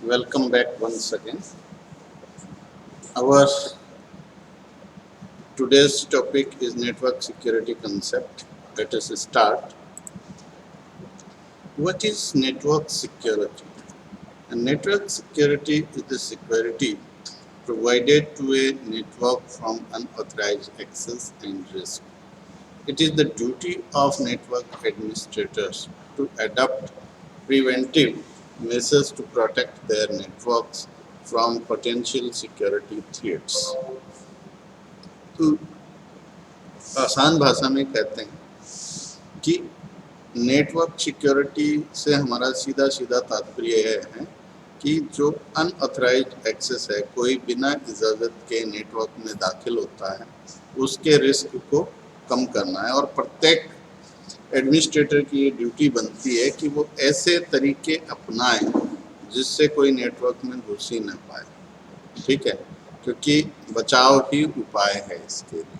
Welcome back once again. Our today's topic is network security concept. Let us start. What is network security? And network security is the security provided to a network from unauthorized access and risk. It is the duty of network administrators to adopt preventive measures to protect their networks from potential security threats. तो आसान भाषा में कहते हैं कि network security से हमारा सीधा सीधा तात्पर्य है कि जो अनऑथराइज्ड एक्सेस है, कोई बिना इजाज़त के नेटवर्क में दाखिल होता है, उसके रिस्क को कम करना है। और प्रत्येक एडमिनिस्ट्रेटर की ये ड्यूटी बनती है कि वो ऐसे तरीके अपनाएं जिससे कोई नेटवर्क में घुस ही ना पाए। ठीक है, क्योंकि बचाव ही उपाय है इसके लिए।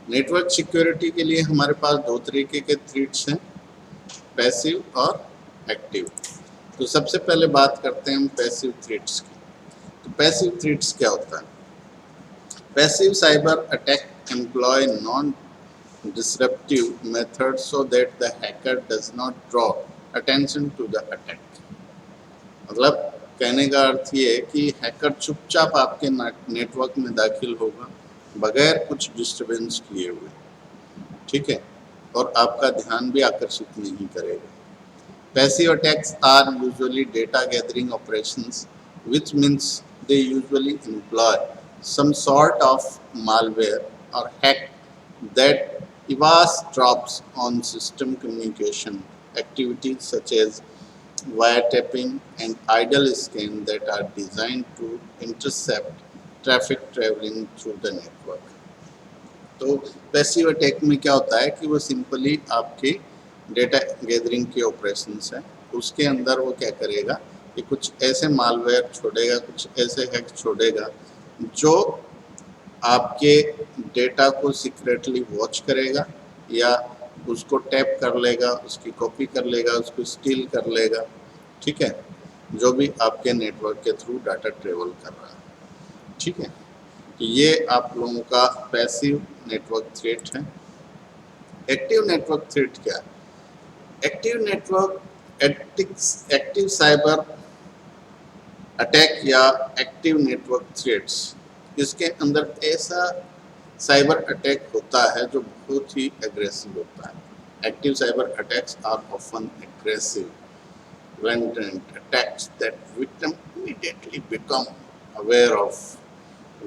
नेटवर्क सिक्योरिटी के लिए हमारे पास दो तरीके के थ्रेट्स हैं, पैसिव और एक्टिव। तो सबसे पहले बात करते हैं हम पैसिव थ्रेट्स की। तो पैसिव थ्रेट्स क्या होता है? Passive cyber attack employ non disruptive method so that the hacker does not draw attention to the attack. मतलब कहने का अर्थ ये है कि हैकर चुपचाप आपके नेटवर्क में दाखिल होगा बगैर कुछ डिस्टरबेंस किए हुए, ठीक है, और आपका ध्यान भी आकर्षित नहीं करेगा। Passive attacks are usually data gathering operations, which means they usually employ some sort of malware or hack that eavesdrops on system communication activities such as wiretapping and idle scan that are designed to intercept traffic traveling through the network. तो passive attack में क्या होता है कि वो simply आपके data gathering के operations हैं, उसके अंदर वो क्या करेगा कि कुछ ऐसे मालवेयर छोड़ेगा, कुछ ऐसे हैक छोड़ेगा जो आपके डेटा को सीक्रेटली वॉच करेगा या उसको टैप कर लेगा, उसकी कॉपी कर लेगा, उसको स्टील कर लेगा, ठीक है, जो भी आपके नेटवर्क के थ्रू डाटा ट्रेवल कर रहा है। ठीक है, तो ये आप लोगों का पैसिव नेटवर्क थ्रेट है। एक्टिव नेटवर्क थ्रेट क्या है? Active network active cyber attack या एक्टिव नेटवर्क थ्रेट्स, इसके अंदर ऐसा साइबर अटैक होता है जो बहुत ही एग्रेसिव होता है। Active cyber attacks are often aggressive violent attacks that victim immediately become aware of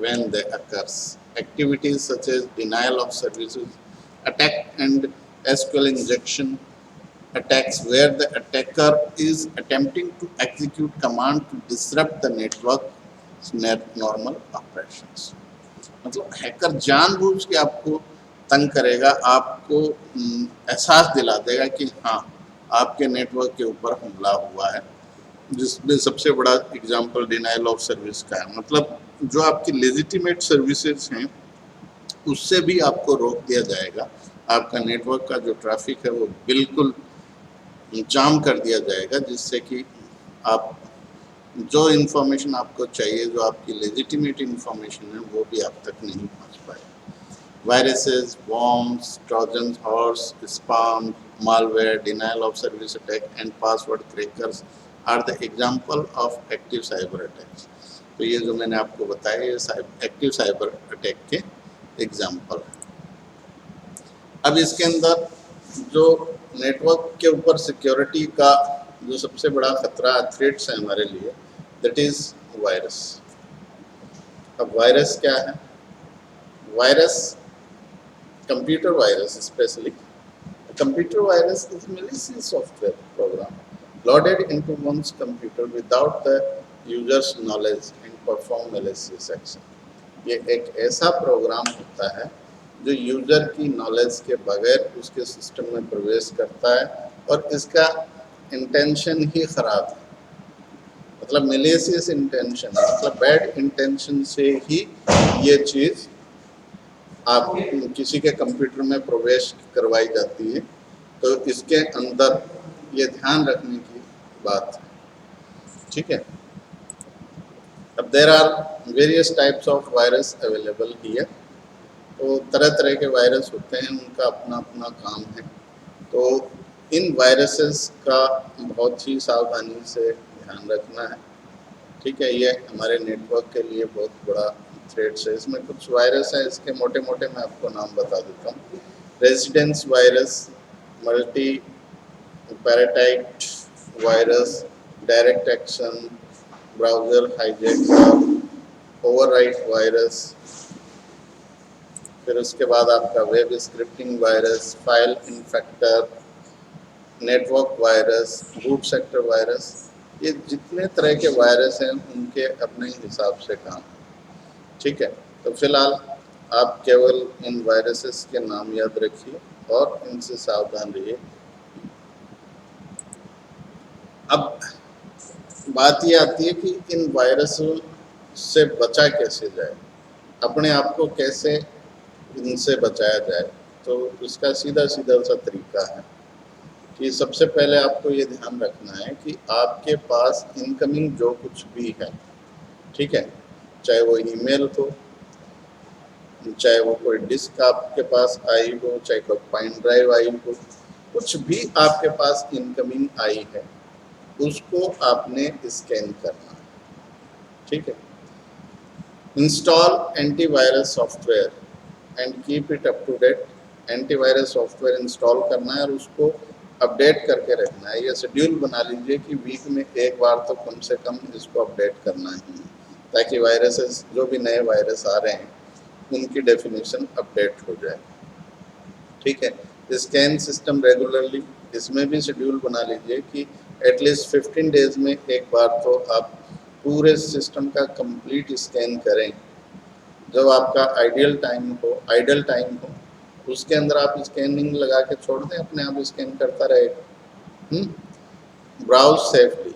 when they occurs. Activities such as denial of services attack and SQL injection attacks where the attacker is attempting to execute command to disrupt the network normal operations. मतलब hacker जानबूझ के आपको तंग करेगा, आपको एहसास दिला देगा कि हाँ आपके नेटवर्क के ऊपर हमला हुआ है, जिसमें सबसे बड़ा एग्जांपल डिनाइल ऑफ सर्विस का है। मतलब जो आपकी लेजिटिमेट सर्विसेज हैं उससे भी आपको रोक दिया जाएगा, आपका नेटवर्क का जो ट्रैफिक है वो बिल्कुल जाम कर दिया जाएगा, जिससे कि आप जो इन्फॉर्मेशन आपको चाहिए, जो आपकी लेजिटिमेट इन्फॉर्मेशन है, वो भी आप तक नहीं पहुंच पाए। Viruses, bombs, Trojan horse, spam, malware, denial of service attack, and password crackers are the example of active cyber attacks. तो ये जो मैंने आपको बताया ये एक्टिव साइबर अटैक के एग्जाम्पल है। अब इसके अंदर जो नेटवर्क के ऊपर सिक्योरिटी का जो सबसे बड़ा खतरा थ्रेट्स है हमारे लिए, दैट इज वायरस। अब वायरस क्या है? Virus, computer virus especially. A computer virus is a malicious software program loaded into one's computer without the user's knowledge and perform malicious action. ये एक ऐसा प्रोग्राम होता है जो यूजर की नॉलेज के बगैर उसके सिस्टम में प्रवेश करता है और इसका इंटेंशन ही खराब है। मतलब malicious इंटेंशन, मतलब बैड इंटेंशन से ही ये चीज़ आप किसी के कंप्यूटर में प्रवेश करवाई जाती है। तो इसके अंदर ये ध्यान रखने की बात है, ठीक है। अब there are various types of virus available here. तो तरह तरह के वायरस होते हैं, उनका अपना अपना काम है। तो इन वायरसेस का बहुत ही सावधानी से ध्यान रखना है, ठीक है। ये हमारे नेटवर्क के लिए बहुत बड़ा थ्रेट्स है। इसमें कुछ वायरस है, इसके मोटे मोटे मैं आपको नाम बता देता हूँ। Residence virus, multipartite virus, direct action, browser hijacker, overwrite virus, फिर उसके बाद आपका web scripting virus, file infector, network virus, boot sector virus. ये जितने तरह के वायरस हैं उनके अपने हिसाब से काम है, ठीक है। तो फिलहाल आप केवल इन वायरसेस के नाम याद रखिए और इनसे सावधान रहिए। अब बात ये आती है कि इन वायरसों से बचा कैसे जाए, अपने आप को कैसे इनसे बचाया जाए। तो इसका सीधा सीधा सा तरीका है कि सबसे पहले आपको ये ध्यान रखना है कि आपके पास इनकमिंग जो कुछ भी है, ठीक है, चाहे वो ईमेल हो, चाहे वो कोई डिस्क आपके पास आई हो, चाहे कोई पेन ड्राइव आई हो, कुछ भी आपके पास इनकमिंग आई है उसको आपने स्कैन करना है, ठीक है। Install antivirus software and keep it up to date. Antivirus software install करना है और उसको अपडेट करके रखना है। ये शेड्यूल बना लीजिए कि वीक में एक बार तो कम से कम इसको अपडेट करना ही है, ताकि वायरसेस जो भी नए वायरस आ रहे हैं उनकी डेफिनेशन अपडेट हो जाए, ठीक है। स्कैन सिस्टम रेगुलरली, इसमें भी शेड्यूल बना लीजिए कि एटलीस्ट 15 डेज में एक बार तो आप पूरे सिस्टम का कंप्लीट स्कैन करें। जब आपका आइडियल टाइम हो उसके अंदर आप स्कैनिंग लगा के छोड़ दें, अपने आप स्कैन करता रहे। ब्राउज सेफली,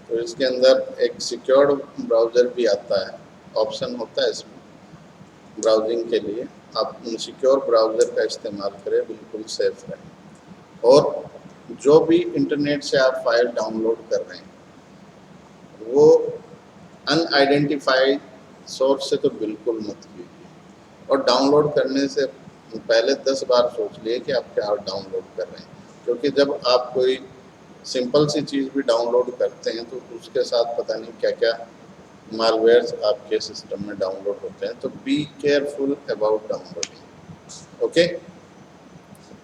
तो इसके अंदर एक सिक्योर्ड ब्राउज़र भी आता है, ऑप्शन होता है इसमें ब्राउजिंग के लिए। आप सिक्योर ब्राउज़र का इस्तेमाल करें, बिल्कुल सेफ रहें। और जो भी इंटरनेट से आप फाइल डाउनलोड कर रहे हैं वो अनआइडेंटिफाइड सोर्स से तो बिल्कुल मत कीजिए, और डाउनलोड करने से पहले 10 बार सोच लिए कि आप क्या डाउनलोड कर रहे हैं, क्योंकि जब आप कोई सिंपल सी चीज़ भी डाउनलोड करते हैं तो उसके साथ पता नहीं क्या क्या मालवेयर्स आपके सिस्टम में डाउनलोड होते हैं। तो be careful about downloading, okay.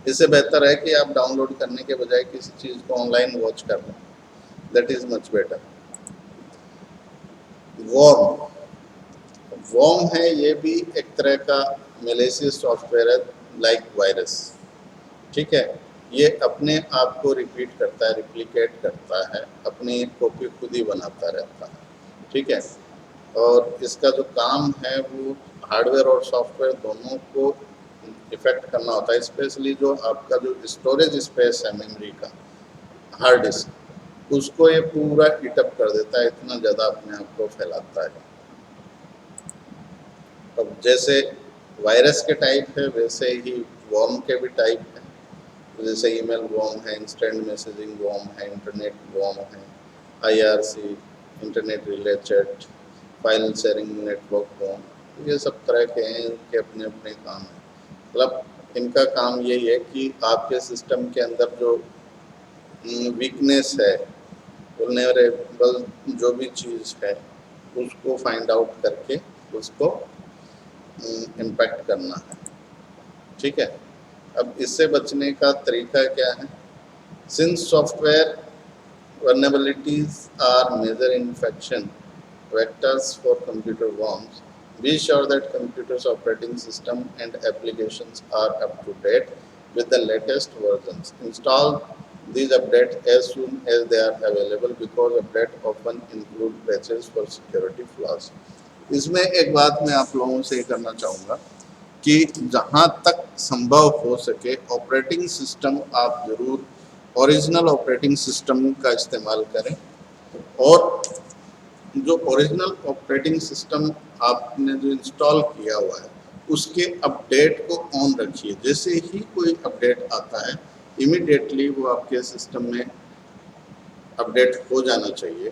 इससे बेहतर है कि आप डाउनलोड करने के बजाय किसी चीज़ को ऑनलाइन वॉच कर लें, that is much better. Worm है, ये भी एक तरह का मैलिशियस सॉफ्टवेयर है, लाइक वायरस, ठीक है। ये अपने आप को रिपीट करता है, रिप्लिकेट करता है, अपनी कॉपी खुद ही बनाता रहता है, ठीक है। और इसका जो काम है वो हार्डवेयर और सॉफ्टवेयर दोनों को इफेक्ट करना होता है, स्पेशली जो आपका जो स्टोरेज स्पेस है मेमोरी का, हार्ड डिस्क, उसको ये पूरा हीटअप कर देता है, इतना ज़्यादा अपने आप को फैलाता है। अब जैसे वायरस के टाइप है वैसे ही वॉर्म के भी टाइप है। जैसे ईमेल वॉर्म है, इंस्टेंट मैसेजिंग वॉर्म है, इंटरनेट वॉर्म है, IRC, internet relay chat, file sharing network worm, ये सब तरह के हैं, इनके अपने अपने काम हैं। मतलब इनका काम यही है कि आपके सिस्टम के अंदर जो वीकनेस है, वल्नरेबल जो भी चीज़ है उसको फाइंड आउट करके उसको इम्पैक्ट करना है, ठीक है। अब इससे बचने का तरीका क्या है? Since software vulnerabilities are major infection vectors for computer worms, be sure that computer's operating system and applications are up to date with the latest versions. Install these updates as soon as they are available because updates often include patches for security flaws. इसमें एक बात मैं आप लोगों से करना चाहूँगा कि जहाँ तक संभव हो सके ऑपरेटिंग सिस्टम आप ज़रूर ओरिजिनल ऑपरेटिंग सिस्टम का इस्तेमाल करें, और जो ओरिजिनल ऑपरेटिंग सिस्टम आपने जो इंस्टॉल किया हुआ है उसके अपडेट को ऑन रखिए। जैसे ही कोई अपडेट आता है इमीडिएटली वो आपके सिस्टम में अपडेट हो जाना चाहिए,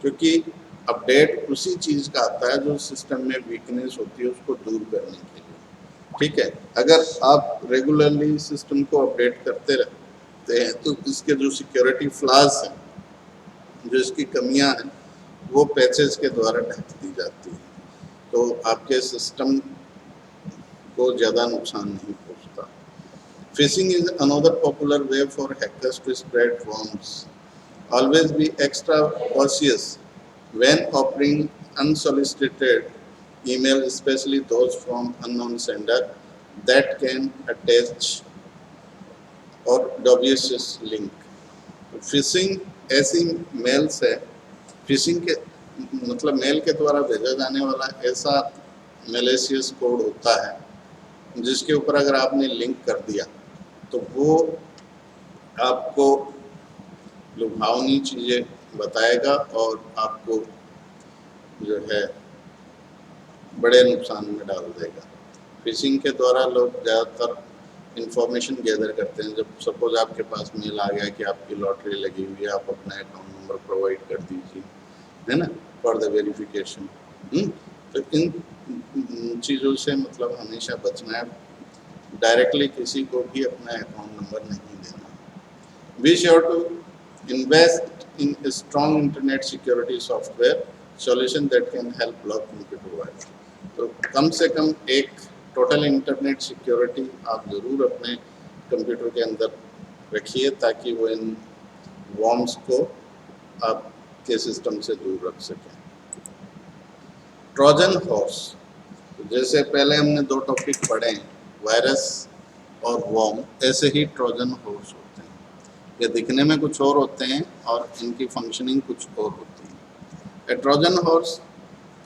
क्योंकि अपडेट उसी चीज़ का आता है जो सिस्टम में वीकनेस होती है उसको दूर करने के लिए। ठीक है, अगर आप रेगुलरली सिस्टम को अपडेट करते रहते हैं तो इसके जो सिक्योरिटी फ्लॉज हैं, जो इसकी कमियां हैं, वो पैचेस के द्वारा ढक दी जाती है, तो आपके सिस्टम को ज़्यादा नुकसान नहीं पहुंचता। Phishing is another popular way for hackers to spread worms. Always be extra cautious when opening unsolicited email, especially those from unknown sender that can attach or dubious link. Fishing ऐसी mails है, fishing के मतलब mail के द्वारा भेजा जाने वाला ऐसा मेलेशियस कोड होता है जिसके ऊपर अगर आपने लिंक कर दिया तो वो आपको लुभावनी चीज़ें बताएगा और आपको जो है बड़े नुकसान में डाल देगा। फिशिंग के द्वारा लोग ज़्यादातर इंफॉर्मेशन गैदर करते हैं। जब सपोज आपके पास मेल आ गया कि आपकी लॉटरी लगी हुई है, आप अपना अकाउंट नंबर प्रोवाइड कर दीजिए, है ना, फॉर द वेरिफिकेशन। तो इन चीज़ों से मतलब हमेशा बचना है, डायरेक्टली किसी को भी अपना अकाउंट नंबर नहीं देना। Be sure to invest in strong internet security software solution that can help block computer virus. तो कम से कम एक टोटल इंटरनेट सिक्योरिटी आप ज़रूर अपने कंप्यूटर के अंदर रखिए ताकि वो इन वॉर्म्स को आपके सिस्टम से दूर रख सकें। ट्रोजन हॉर्स, तो जैसे पहले हमने दो टॉपिक पढ़े हैं, वायरस और वॉर्म, ऐसे ही ट्रोजन हॉर्स होते हैं। ये दिखने में कुछ और होते हैं और इनकी फंक्शनिंग कुछ और होती है। A Trojan horse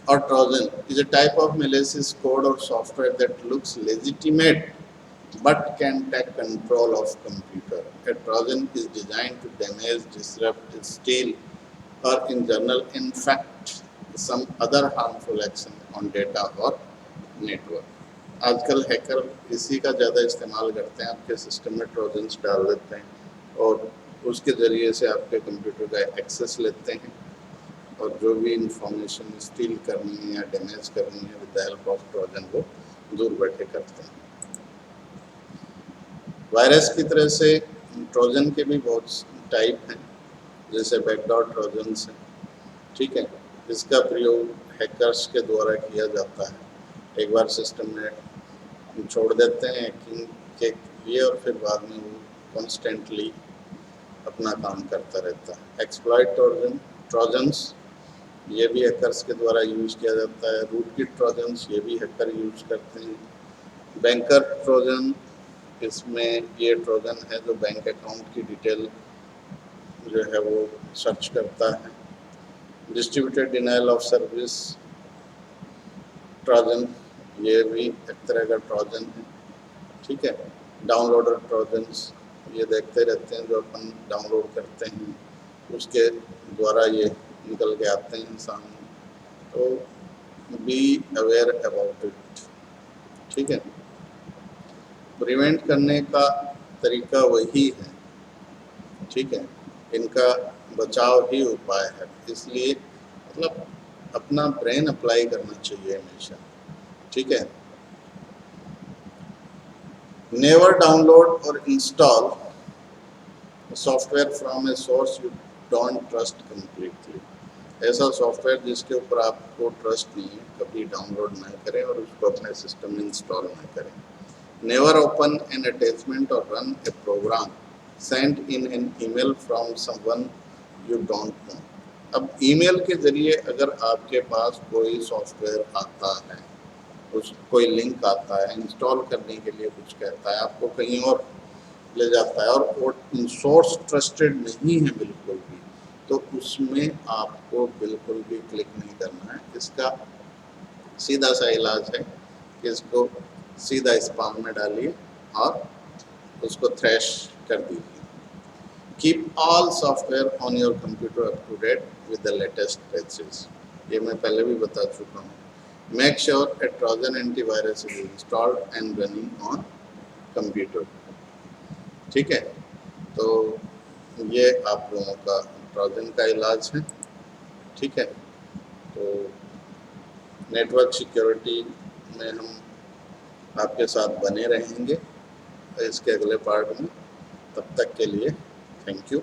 or Trojan is a type of malicious code or software that looks legitimate but can take control of computer. A Trojan is designed to damage, disrupt, steal, or in general infect some other harmful action on data or network. आजकल hacker इसी का ज़्यादा इस्तेमाल करते हैं, आपके system में trojans डाल देते हैं और उसके ज़रिए से आपके कंप्यूटर का एक्सेस लेते हैं और जो भी इंफॉर्मेशन स्टील करनी है या डैमेज करनी है with the help of Trojan वो दूर बैठे करते हैं। वायरस की तरह से ट्रोजन के भी बहुत टाइप हैं, जैसे बैकडोर ट्रोजन्स हैं। ठीक है, इसका प्रयोग हैकर्स के द्वारा किया जाता है। एक बार सिस्टम में छोड़ देते हैं हैकिंग के लिए और फिर बाद में वो कॉन्स्टेंटली अपना काम करता रहता है। एक्सप्लॉइट ट्रोजन्स, ये भी हैकर्स के द्वारा यूज़ किया जाता है। रूटकिट ट्रोजन्स, ये भी हैकर यूज़ करते हैं। बैंकर ट्रोजन, इसमें ये ट्रोजन है जो बैंक अकाउंट की डिटेल जो है वो सर्च करता है। Distributed denial of service Trojan, ये भी एक तरह का ट्रोजन है। ठीक है, डाउनलोडर ट्रोजन्स, ये देखते रहते हैं जो अपन डाउनलोड करते हैं उसके द्वारा ये निकल के आते हैं सामने, तो बी अवेयर अबाउट इट। ठीक है, प्रिवेंट करने का तरीका वही है। ठीक है, इनका बचाव ही उपाय है, इसलिए मतलब अपना ब्रेन अप्लाई करना चाहिए हमेशा। ठीक है, नेवर डाउनलोड और install software from a source you don't trust completely. ऐसा सॉफ्टवेयर जिसके ऊपर आपको ट्रस्ट नहीं है कभी डाउनलोड ना करें और उसको अपने सिस्टम में इंस्टॉल ना करें। नेवर ओपन एन अटैचमेंट और run a program send in an email from someone you don't know. अब ईमेल के ज़रिए अगर आपके पास कोई सॉफ्टवेयर आता है, उस कोई लिंक आता है, इंस्टॉल करने के लिए कुछ कहता है, आपको कहीं और ले जाता है और वो सोर्स ट्रस्टेड नहीं है बिल्कुल भी, तो उसमें आपको बिल्कुल भी क्लिक नहीं करना है। इसका सीधा सा इलाज है कि इसको सीधा स्पैम में डालिए और उसको थ्रैश कर दीजिए। Keep all software on your computer up to date with the latest patches, ये मैं पहले भी बता चुका हूँ। Make sure a Trojan antivirus is installed and running on computer. ठीक है, तो ये आप लोगों का ट्रोजन का इलाज है। ठीक है, तो नेटवर्क सिक्योरिटी में हम आपके साथ बने रहेंगे इसके अगले पार्ट में। तब तक के लिए थैंक यू।